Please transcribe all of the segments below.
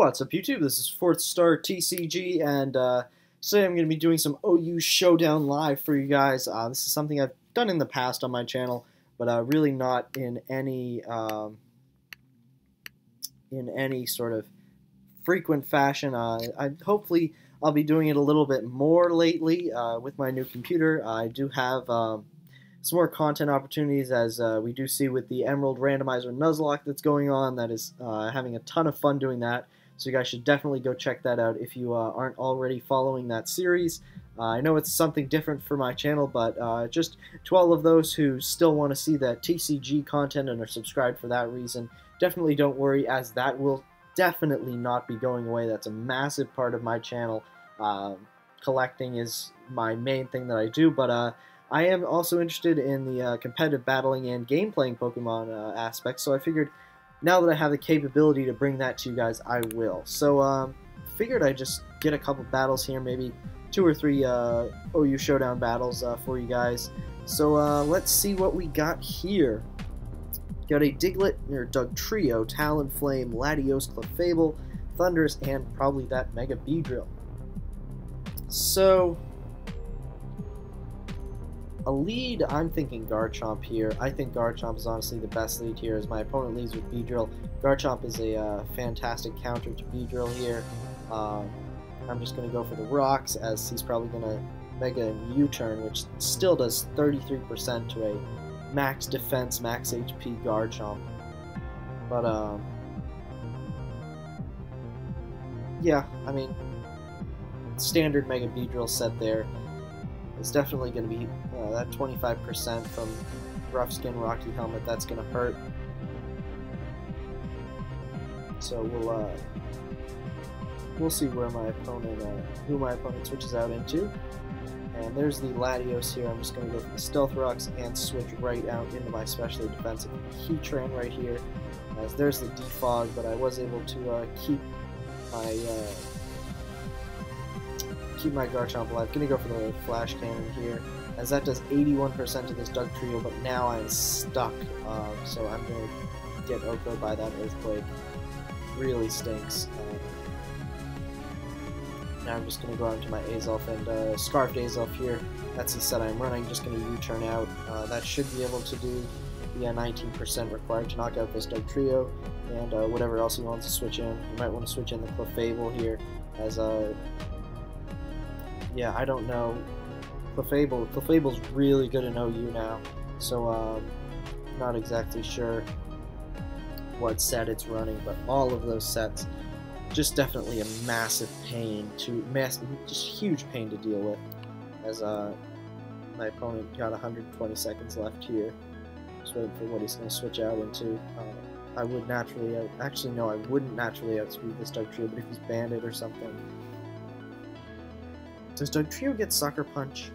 What's up, YouTube? This is 4th Star TCG, and today I'm going to be doing some OU Showdown live for you guys. This is something I've done in the past on my channel, but really not in any sort of frequent fashion. Hopefully I'll be doing it a little bit more lately with my new computer. I do have some more content opportunities, as we do see with the Emerald Randomizer Nuzlocke that's going on. That is having a ton of fun doing that. So you guys should definitely go check that out if you aren't already following that series. I know it's something different for my channel, but just to all of those who still want to see that TCG content and are subscribed for that reason, definitely don't worry, as that will definitely not be going away. That's a massive part of my channel. Collecting is my main thing that I do, but I am also interested in the competitive battling and game-playing Pokemon aspects, so I figured now that I have the capability to bring that to you guys, I will. So, figured I'd just get a couple battles here, maybe 2 or 3 OU Showdown battles for you guys. So, let's see what we got here. Got a Diglett, or Dugtrio, Talonflame, Latios, Clefable, Thundurus, and probably that Mega Beedrill. So, a lead, I'm thinking Garchomp here. I think Garchomp is honestly the best lead here, as my opponent leads with Beedrill. Garchomp is a fantastic counter to Beedrill here. I'm just going to go for the rocks, as he's probably going to Mega U-turn, which still does 33% to a max defense, max HP Garchomp. But, yeah, I mean, standard Mega Beedrill set there. It's definitely going to be that 25% from Rough Skin Rocky Helmet. That's going to hurt. So we'll see where my opponent, who my opponent switches out into. And there's the Latios here. I'm just going to go for the Stealth Rocks and switch right out into my specially defensive Heatran right here. As there's the Defog, but I was able to keep my Garchomp alive. Gonna go for the Flash Cannon here, as that does 81% of this Dugtrio, but now I'm stuck. So I'm gonna get OHKO'd by that Earthquake. Really stinks. Now I'm just gonna go out into my Azelf and Scarfed Azelf here. That's the set I'm running. Just gonna U-turn out. That should be able to do the 19% required to knock out this Dugtrio, and whatever else he wants to switch in. You might want to switch in the Clefable here, as yeah, I don't know. Clefable's really good in OU now, so not exactly sure what set it's running, but all of those sets, just definitely a massive pain just huge pain to deal with, as my opponent got 120 seconds left here. Just waiting for what he's going to switch out into. I would naturally actually no, I wouldn't naturally outspeed this Dugtrio, but if he's Bandit or something. Does Dugtrio get Sucker Punch?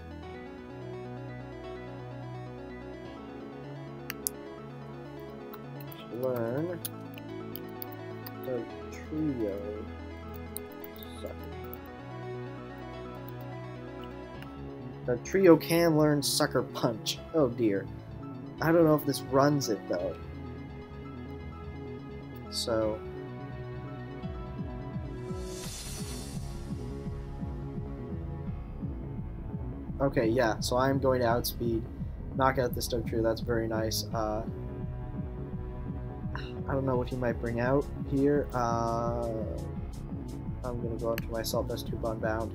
Learn Dugtrio Sucker. Dugtrio can learn Sucker Punch. Oh dear. I don't know if this runs it though. So okay, yeah, so I'm going to outspeed, knock out this Dugtrio. That's very nice. I don't know what he might bring out here. I'm going to go into my Assault Vest Hoopa Unbound.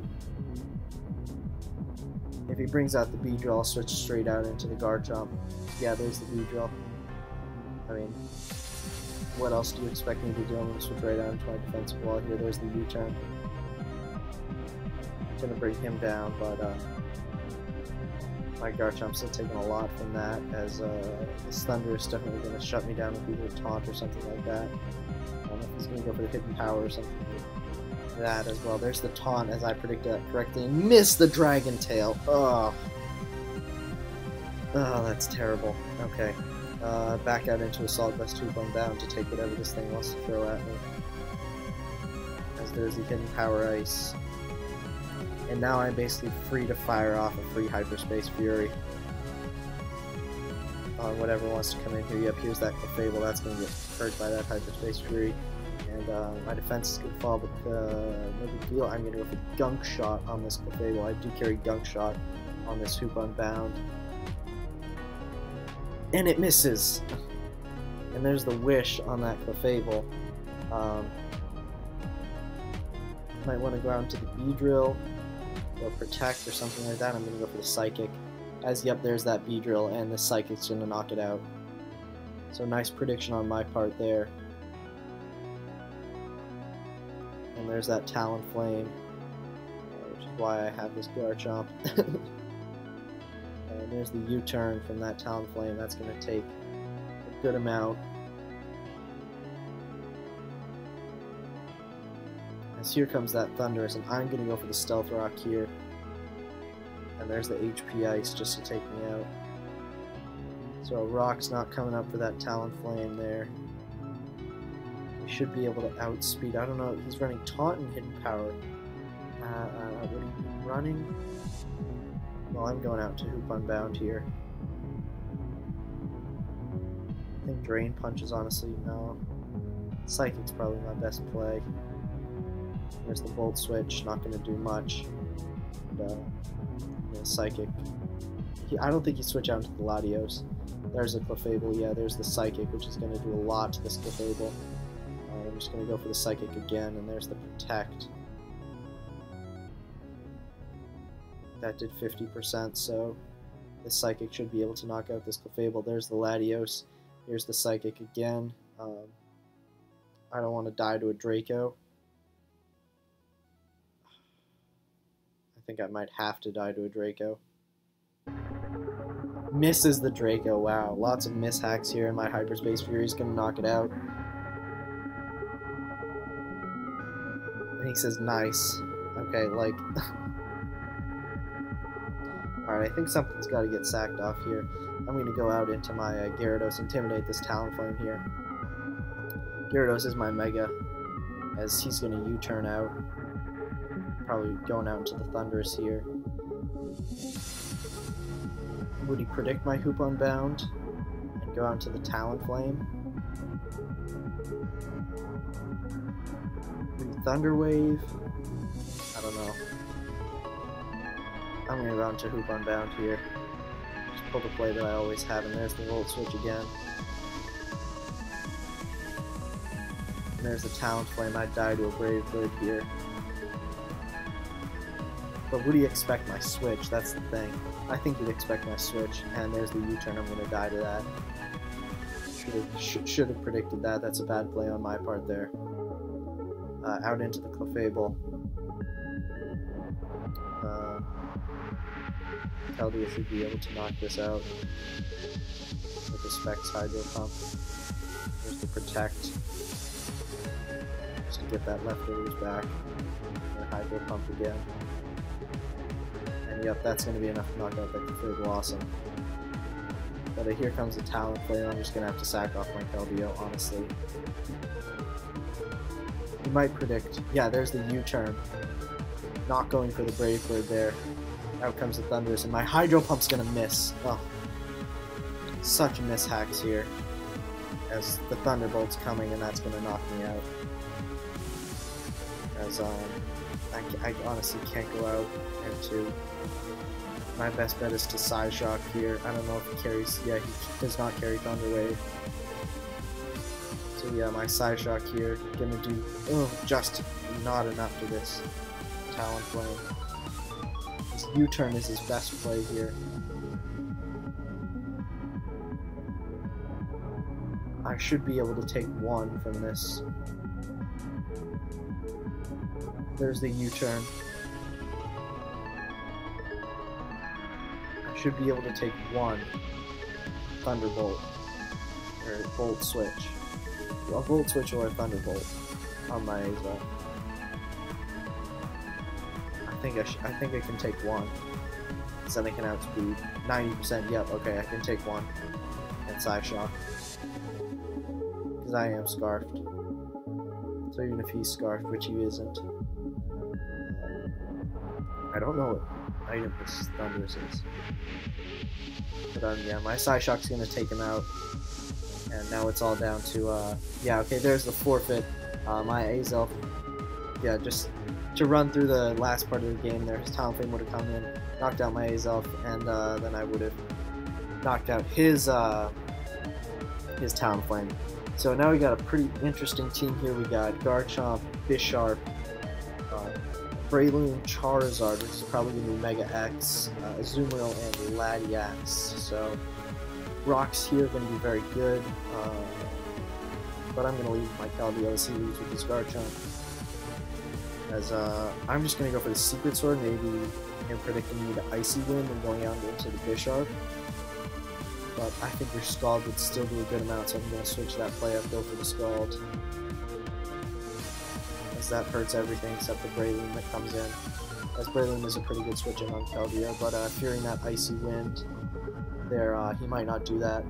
If he brings out the Beedrill, I'll switch straight out into the Garchomp. Yeah, there's the Beedrill. I mean, what else do you expect me to do? I'm going to switch right out into my defensive wall here. There's the U-turn. Going to bring him down, but my Garchomp's still taking a lot from that, as this Thunder is definitely going to shut me down with either a Taunt or something like that. I don't know if he's going to go for the Hidden Power or something like that as well. There's the Taunt, as I predicted that correctly, and missed the Dragon Tail. Oh, that's terrible. Okay, back out into Assault Vest Hoopa Unbound to take whatever this thing wants to throw at me. As there's the Hidden Power Ice. And now I'm basically free to fire off a free Hyperspace Fury on whatever wants to come in here. Yep, here's that Clefable. That's going to get hurt by that Hyperspace Fury. And my defense is going to fall, but no big deal. I'm going to go for Gunk Shot on this Clefable. I do carry Gunk Shot on this Hoopa Unbound. And it misses! And there's the Wish on that Clefable. Might want to go out into the Beedrill or Protect or something like that. I'm going to go for the Psychic. As, yep, there's that Beedrill, and the Psychic's going to knock it out. So nice prediction on my part there. And there's that Talonflame, which is why I have this Garchomp. And there's the U-turn from that Talonflame. That's going to take a good amount. As here comes that Thundurus, and I'm going to go for the Stealth Rock here. And there's the HP Ice just to take me out. So a Rock's not coming up for that Talonflame there. He should be able to outspeed. I don't know. He's running Taunt and Hidden Power. Would he be running? Well, I'm going out to Hoopa Unbound here. I think Drain Punch is honestly no. Psychic's probably my best play. There's the Volt Switch. Not going to do much. And, Psychic. I don't think you switch out into the Latios. There's a Clefable, yeah, there's the Psychic, which is going to do a lot to this Clefable. I'm just going to go for the Psychic again, and there's the Protect. That did 50%, so the Psychic should be able to knock out this Clefable. There's the Latios. Here's the Psychic again. I don't want to die to a Draco. I think I might have to die to a Draco. Misses the Draco. Wow, lots of mishacks here, and my Hyperspace Fury is going to knock it out. And he says, nice. Okay, like... Alright, I think something's got to get sacked off here. I'm going to go out into my Gyarados, intimidate this Talonflame here. Gyarados is my Mega, as he's going to U-turn out. Probably going out into the Thundurus here. Would he predict my Hoopa Unbound and go out into the Talonflame? Would Thunder Wave? I don't know. I'm gonna go out into Hoopa Unbound here. Just pull the play that I always have, and there's the Volt Switch again. And there's the Talonflame. I'd die to a Brave Bird here. But would he expect my switch? That's the thing. I think he'd expect my switch, and there's the U-turn. I'm going to die to that. Should have predicted that. That's a bad play on my part there. Out into the Clefable. Keldeo should be able to knock this out with the Specs Hydro Pump. There's the Protect. Just to get that leftovers back. And Hydro Pump again. And yep, that's going to be enough to knock out that Clefable. Awesome. But here comes the Talonflame. I'm just going to have to sack off my Keldeo, honestly. You might predict. Yeah, there's the U-turn. Not going for the Brave Bird there. Out comes the Thundurus, and my Hydro Pump's going to miss. Oh, such mishacks here. As the Thunderbolt's coming, and that's going to knock me out. As, I honestly can't go out into... My best bet is to Psyshock here. I don't know if he carries... Yeah, he does not carry Thunder Wave. So yeah, my Psyshock here, gonna do... Oh, just not enough to this Talonflame. His U-turn is his best play here. I should be able to take one from this. There's the U-turn. I should be able to take one Thunderbolt, or Volt Switch. A Volt Switch or a Thunderbolt on my Aza. I think I can take one. Because then I can outspeed 90%. Yep, okay, I can take one. And Psyshock. Because I am Scarfed. So even if he's Scarfed, which he isn't. I don't know what item this Thundurus is. But yeah, my Psyshock's gonna take him out. And now it's all down to, yeah, okay, there's the forfeit. My Azelf, yeah, just to run through the last part of the game there, his Talonflame would have come in, knocked out my Azelf, and then I would have knocked out his Talonflame. So now we got a pretty interesting team here. We got Garchomp, Bisharp, Breloom, Charizard, which is probably going to be Mega X, Azumarill, and Latias. So rocks here are going to be very good, but I'm going to leave my Keldeo as he leads with his Garchomp. As I'm just going to go for the Secret Sword, maybe him predicting me to Icy Wind and going out into the Bisharp. But I think your Scald would still be a good amount, so I'm going to switch that play up, go for the Scald. As that hurts everything except the Breloom that comes in. As Breloom is a pretty good switch in on Keldeo, but fearing that Icy Wind there, he might not do that.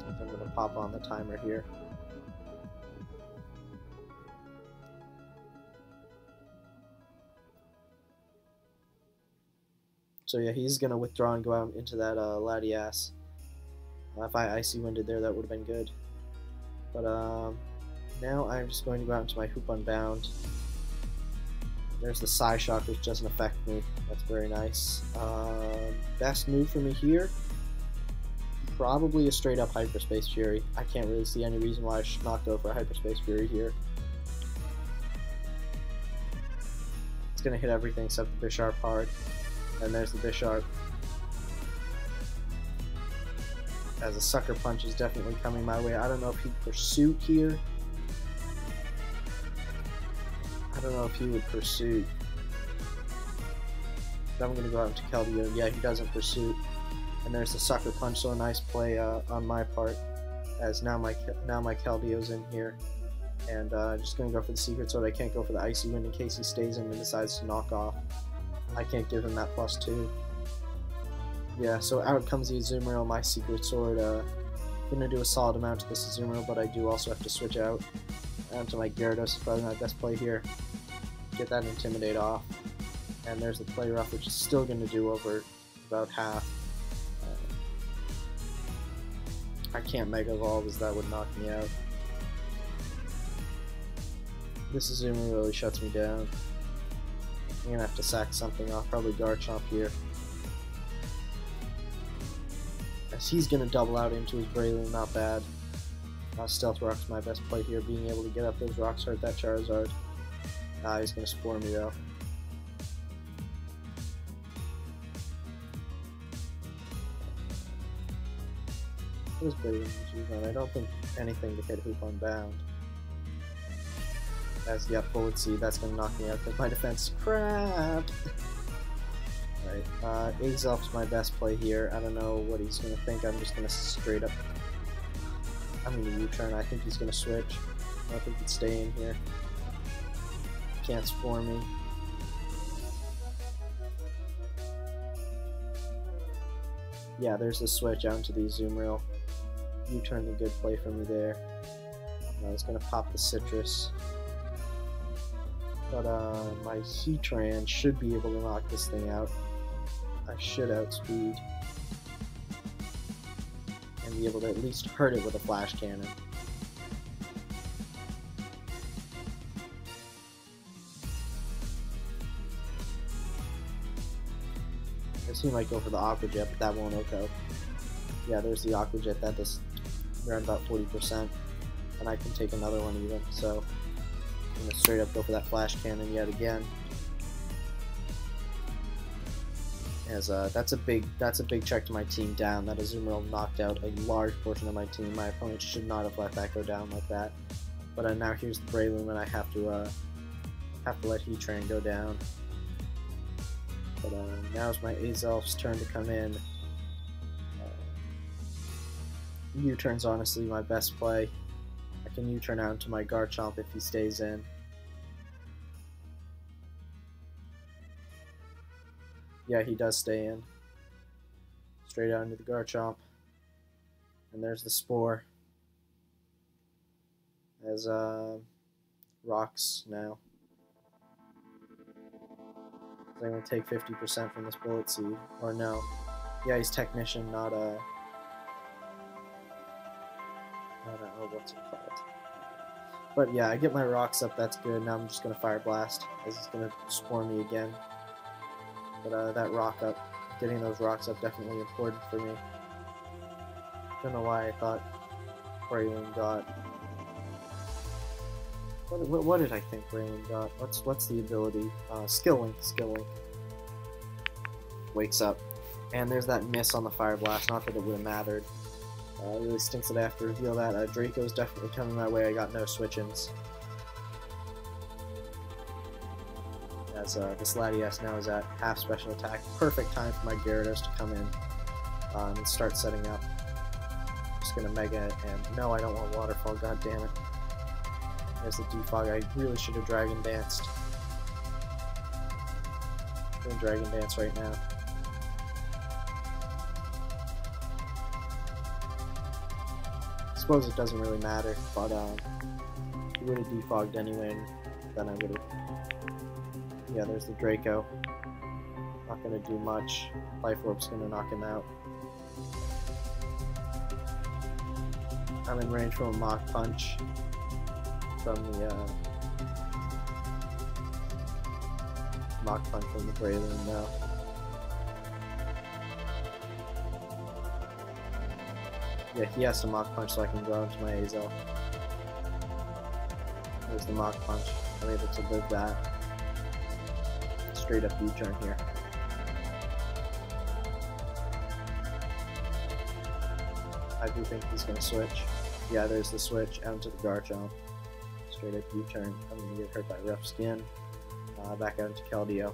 I'm going to pop on the timer here. So yeah, he's going to withdraw and go out into that Latias. If I Icy Winded there, that would have been good. But now I'm just going to go out into my Hoopa Unbound. There's the Psyshock, which doesn't affect me. That's very nice. Best move for me here, probably a straight up Hyperspace Fury. I can't really see any reason why I should not go for a Hyperspace Fury here. It's going to hit everything except the Bisharp hard. And there's the Bisharp. As a Sucker Punch is definitely coming my way. I don't know if he'd Pursuit here. I don't know if he would Pursuit. But I'm going to go out into Keldeo. Yeah, he doesn't Pursuit. And there's the Sucker Punch, so a nice play on my part. As now my Keldeo's in here. And just going to go for the Secret Sword. I can't go for the Icy Wind in case he stays in and decides to knock off. I can't give him that +2. Yeah, so out comes the Azumarill, my Secret Sword. Gonna do a solid amount to this Azumarill, but I do also have to switch out onto my Gyarados. Is probably my best play here. Get that Intimidate off. And there's the Play Rough, which is still gonna do over about half. I can't Mega Evolve, as that would knock me out. This Azumarill really shuts me down. I'm gonna have to sack something off, probably Garchomp here. As he's gonna double out into his Breloom, not bad. Stealth Rock's my best play here, being able to get up those rocks, hurt that Charizard. He's gonna Spore me though. What is Breloom? I don't think anything to hit Hoopa Unbound. As yep, Bullet Seed, that's gonna knock me out because my defense is crap. Right, Azelf's my best play here. I don't know what he's gonna think. I'm just gonna straight up. I'm gonna U-turn. I think he's gonna switch. I don't think he'd stay in here. Can't Spore me. Yeah, there's the switch out into the Azumarill. U-turn, the good play for me there. I was gonna pop the Citrus. But my Heatran should be able to knock this thing out. I should outspeed. And be able to at least hurt it with a Flash Cannon. I assume I might go for the Aqua Jet, but that won't work out. Yeah, there's the Aqua Jet. That does around about 40%. And I can take another one even, so I'm going to straight up go for that Flash Cannon yet again. As that's a big check to my team down. That Azumarill knocked out a large portion of my team. My opponent should not have let that go down like that. But now here's the Breloom, and I have to let Heatran go down. But now it's my Azelf's turn to come in. U-turn's honestly my best play. I can U-turn out into my Garchomp if he stays in. Yeah, he does stay in. Straight out into the Garchomp. And there's the Spore. As rocks now. I'm going to take 50% from this Bullet Seed. Or no. Yeah, he's Technician, not I don't know what's it called. But yeah, I get my rocks up, that's good. Now I'm just going to Fire Blast, as it's going to spawn me again. But that rock up, getting those rocks up, definitely important for me. Don't know why I thought Braylon got... What did I think Braylon got? What's the ability? Skill Link. Wakes up. And there's that miss on the Fire Blast, not that it would have mattered. It really stinks that I have to reveal that. Draco's definitely coming my way. I got no switch-ins. As this Latias now is at half special attack. Perfect time for my Gyarados to come in and start setting up. Just gonna Mega and no, I don't want Waterfall, god damn it. There's the Defog. I really should have Dragon Danced. I'm doing Dragon Dance right now. I suppose it doesn't really matter, but he would have defogged anyway, and then I would have... Yeah, there's the Draco. Not gonna do much. Life Orb's gonna knock him out. I'm in range from a Mach Punch from the Braylon now. Yeah, he has to Mach Punch so I can grow into my Azel. There's the Mach Punch. I'm able to live that. Straight up U-turn here. I do think he's going to switch. Yeah, there's the switch out into the Garchomp. Straight up U-turn. I'm going to get hurt by Rough Skin. Back out into Keldeo.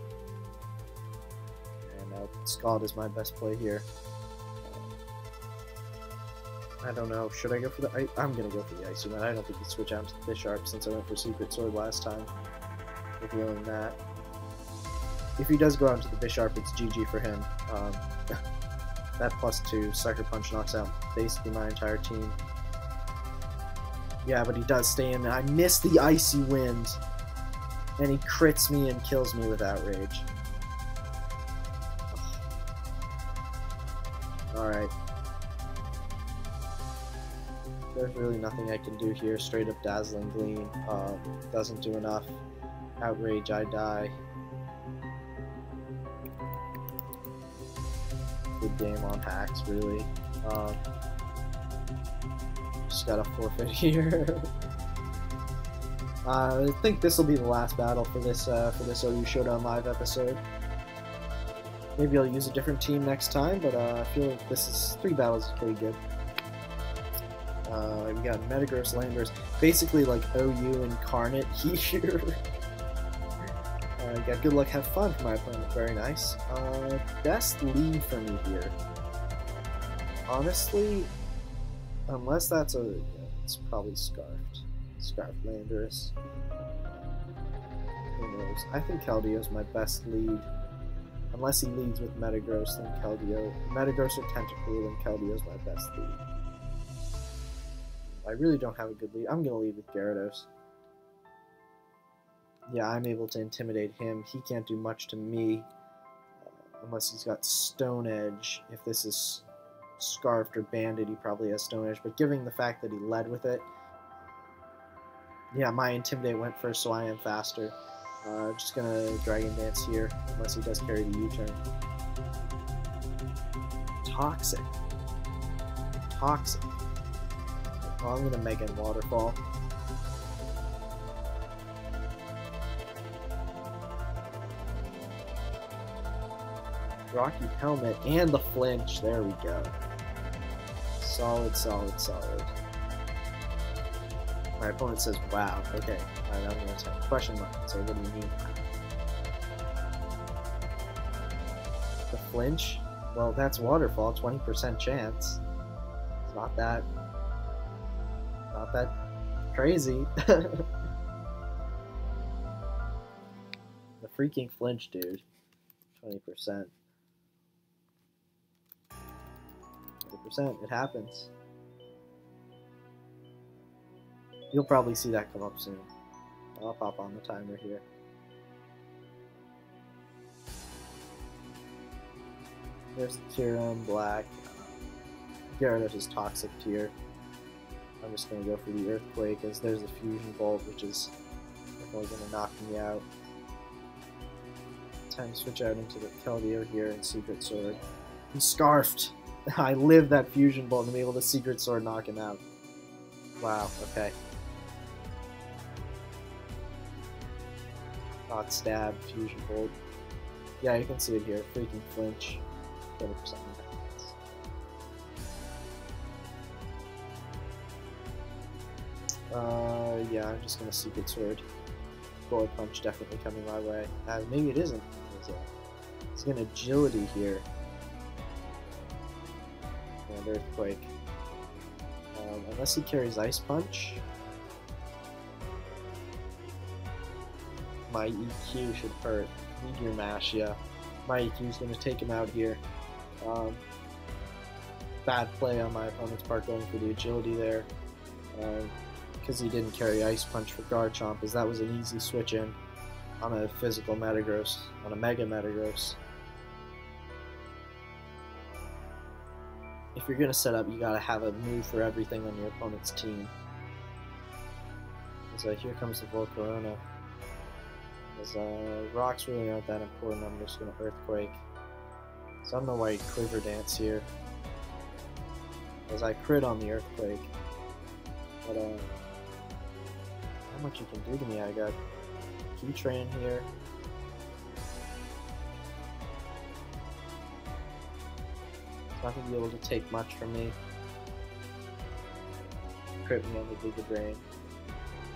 And Scald is my best play here. I don't know. Should I go for the... I'm going to go for the Icy Wind. I don't think he'd switch out to the Bisharp since I went for Secret Sword last time. Revealing that. If he does go out to the Bisharp, it's GG for him. That +2 Sucker Punch knocks out basically my entire team. Yeah, but he does stay in. I miss the Icy Wind. And he crits me and kills me with Outrage. Alright. There's really nothing I can do here. Straight up Dazzling Gleam. Doesn't do enough. Outrage, I die. Good game on hacks, really. Just gotta forfeit here. I think this will be the last battle for this OU Showdown live episode. Maybe I'll use a different team next time, but I feel like this is 3 battles is pretty good. We got Metagross, Landorus, basically like OU incarnate here. Got Good Luck, Have Fun for my opponent, very nice. Best lead for me here. Honestly, unless that's a... it's probably Scarfed. Scarfed Landorus. Who knows? I think Keldeo's my best lead. Unless he leads with Metagross, then Keldeo. Metagross or Tentacool, then Keldeo's my best lead. I really don't have a good lead. I'm going to lead with Gyarados. Yeah, I'm able to intimidate him. He can't do much to me unless he's got Stone Edge. If this is Scarfed or Banded, he probably has Stone Edge. But given the fact that he led with it, yeah, my Intimidate went first, so I am faster. Just gonna Dragon Dance here, unless he does carry the U-turn. Toxic. Toxic. Well, I'm gonna Mega and Waterfall. Rocky Helmet and the flinch. There we go. Solid, solid, solid. My opponent says, wow. Okay. Alright, I'm going to type question mark. So what do you mean? The flinch? Well, that's Waterfall. 20% chance. It's not that crazy. The freaking flinch, dude. 20%. 20%. It happens. You'll probably see that come up soon. I'll pop on the timer here. There's the Kyurem, Black. Gyarados is Toxic Tier. I'm just going to go for the Earthquake, as there's a Fusion Bolt, which is definitely going to knock me out. Time to switch out into the Keldeo here and Secret Sword. He's scarfed! I live that Fusion Bolt and be able to Secret Sword knock him out. Wow, okay. Not Stab, Fusion Bolt. Yeah, you can see it here. Freaking flinch. 20%. Yeah, I'm just gonna Secret Sword. Bullet Punch definitely coming my way. Maybe it isn't. It's an Agility here. And Earthquake. Unless he carries Ice Punch. My EQ should hurt. Meteor Mash, yeah. My EQ is going to take him out here. Bad play on my opponent's part going for the Agility there. Because he didn't carry Ice Punch for Garchomp, as that was an easy switch in on a physical Metagross, on a Mega Metagross. If you're going to set up, you got to have a move for everything on your opponent's team. So here comes the Volcarona. As rocks really aren't that important, I'm just going to Earthquake. So I don't know why he Quiver Dance here, as I crit on the Earthquake. But how much you can do to me? I got Keytrain here. It's not going to be able to take much from me. Crit me on the Giga Drain.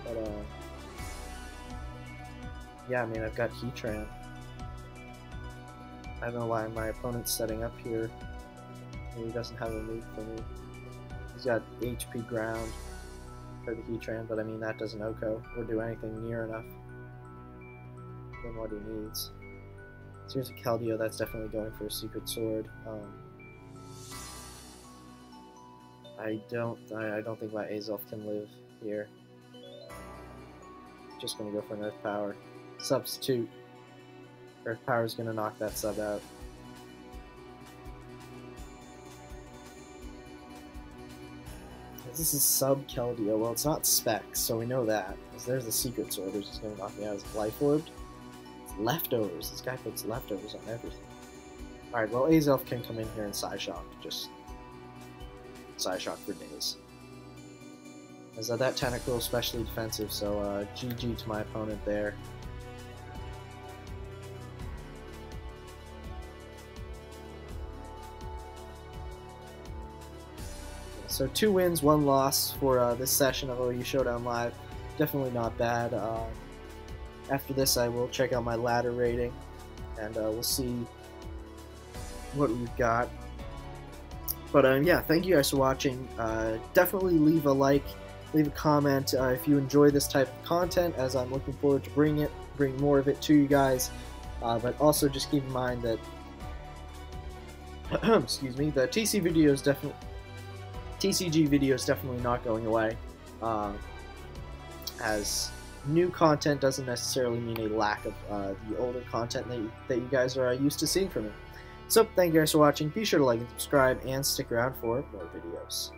But yeah, I mean, I've got Heatran. I don't know why my opponent's setting up here. He doesn't have a move for me. He's got HP Ground for the Heatran, but I mean, that doesn't OHKO or do anything near enough than what he needs. So here's a Keldeo that's definitely going for a Secret Sword. I don't think my Azelf can live here. Just gonna go for an Earth Power. Substitute. Earth Power is gonna knock that sub out. This is sub Keldeo. Well, it's not Specs, so we know that. Because there's a Secret Sword, which is gonna knock me out as Life Orbed. It's leftovers. This guy puts leftovers on everything. Alright, well, Azelf can come in here and Psyshock. Just Psyshock for days. As that Tentacruel especially defensive, so GG to my opponent there. So 2 wins, 1 loss for this session of OU Showdown Live. Definitely not bad. After this, I will check out my ladder rating, and we'll see what we've got. But yeah, thank you guys for watching. Definitely leave a like, leave a comment if you enjoy this type of content, as I'm looking forward to bring more of it to you guys. But also just keep in mind that excuse me, the TCG video is definitely not going away, as new content doesn't necessarily mean a lack of the older content that you guys are used to seeing from me. So thank you guys for watching. Be sure to like and subscribe, and stick around for more videos.